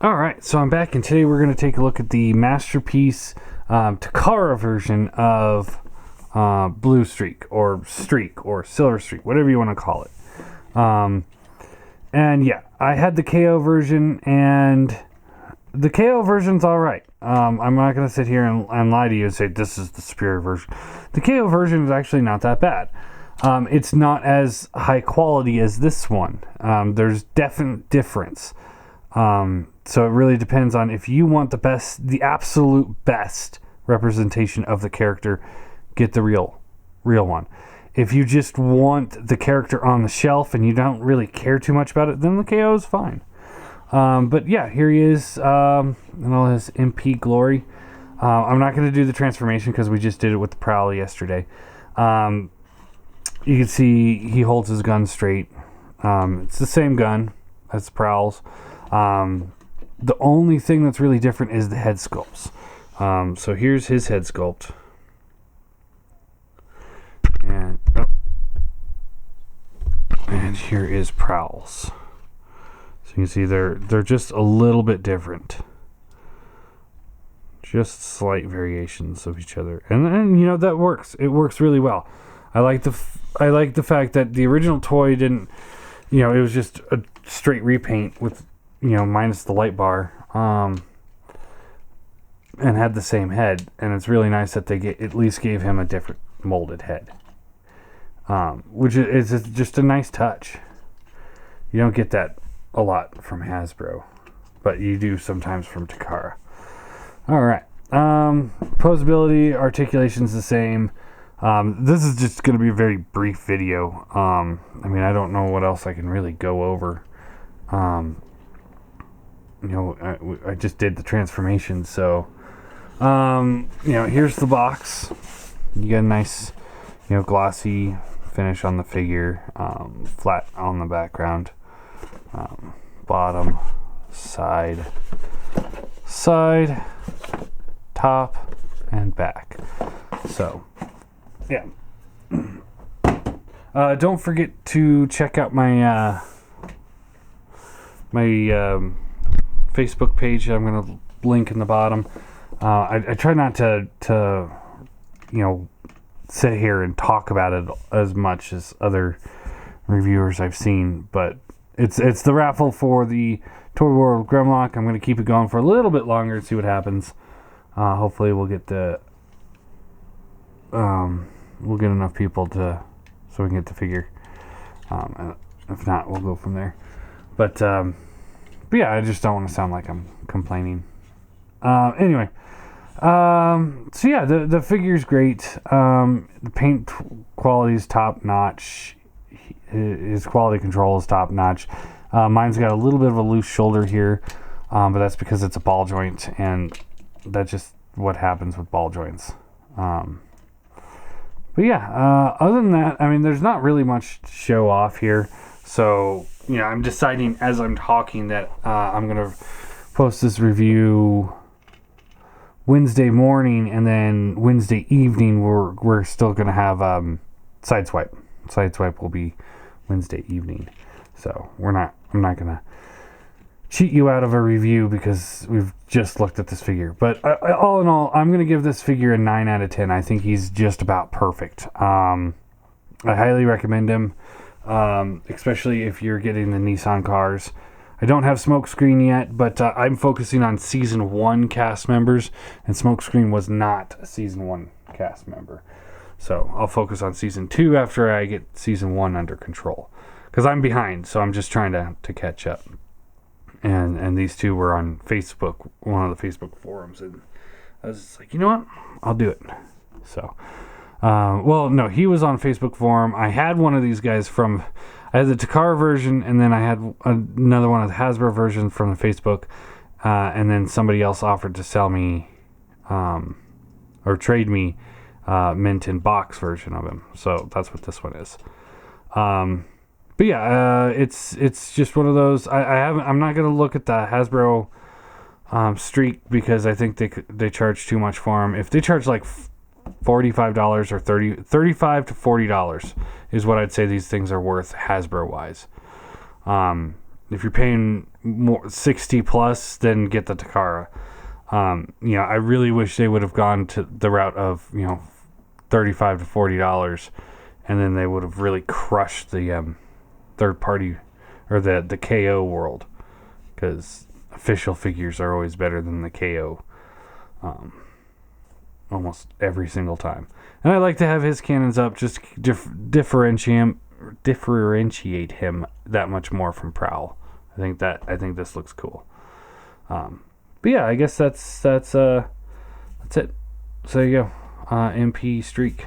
All right, so I'm back, and today we're going to take a look at the Masterpiece Takara version of Bluestreak, or Streak, or Silver Streak, whatever you want to call it. And yeah, I had the KO version, and the KO version's all right. I'm not going to sit here and lie to you and say this is the superior version. The KO version is actually not that bad. It's not as high quality as this one. There's definite difference. So it really depends on if you want the absolute best representation of the character, get the real one. If you just want the character on the shelf and you don't really care too much about it, then the KO is fine. But yeah, here he is in all his MP glory. I'm not going to do the transformation because we just did it with the Prowl yesterday. You can see he holds his gun straight. It's the same gun as Prowl's. The only thing that's really different is the head sculpts. So here's his head sculpt. And here is Prowl's. So you can see they're just a little bit different. Just slight variations of each other. And you know, that works. It works really well. I like the fact that the original toy didn't, you know, it was just a straight repaint with, you know, minus the light bar, and had the same head. And it's really nice that they at least gave him a different molded head, which is just a nice touch. You don't get that a lot from Hasbro, but you do sometimes from Takara. All right, posability, articulation's the same. This is just going to be a very brief video. I mean, I don't know what else I can really go over. You know, I just did the transformation, so, you know, here's the box. You get a nice, you know, glossy finish on the figure, flat on the background, bottom, side, top, and back. So, yeah. Don't forget to check out my Facebook page. I'm going to link in the bottom. I try not to you know, sit here and talk about it as much as other reviewers I've seen, but it's the raffle for the Toy World Grimlock. I'm going to keep it going for a little bit longer and see what happens. Hopefully we'll get enough people so we can get the figure. And if not, we'll go from there. But yeah, I just don't want to sound like I'm complaining. Anyway, so yeah, the figure's great. The paint quality is top notch. His quality control is top notch. Mine's got a little bit of a loose shoulder here, but that's because it's a ball joint, and that's just what happens with ball joints. But yeah, other than that, I mean, there's not really much to show off here. So, you know, I'm deciding as I'm talking that I'm going to post this review Wednesday morning, and then Wednesday evening we're still going to have Sideswipe. Sideswipe will be Wednesday evening. So I'm not going to cheat you out of a review because we've just looked at this figure. But all in all, I'm going to give this figure a 9 out of 10. I think he's just about perfect. I highly recommend him, especially if you're getting the Nissan cars. I don't have Smokescreen yet, but I'm focusing on Season 1 cast members, and Smokescreen was not a Season 1 cast member. So I'll focus on Season 2 after I get Season 1 under control. Because I'm behind, so I'm just trying to catch up. And these two were on Facebook, one of the Facebook forums, and I was just like, you know what? I'll do it. So, well, no, he was on Facebook forum. I had one of these guys I had the Takara version, and then I had another one of the Hasbro version from the Facebook, and then somebody else offered to sell me, or trade me, mint in box version of him. So that's what this one is. But yeah, it's just one of those. I'm not gonna look at the Hasbro Streak because I think they charge too much for them. If they charge like $45 or $35 to $40 is what I'd say these things are worth Hasbro wise. if you're paying more 60 plus, then get the Takara. You know, I really wish they would have gone to the route of, you know, $35 to $40, and then they would have really crushed the third party or the KO world, because official figures are always better than the KO almost every single time. And I like to have his cannons up just differentiate him that much more from Prowl. I think this looks cool. But yeah, I guess that's it. So there you go. MP Streak.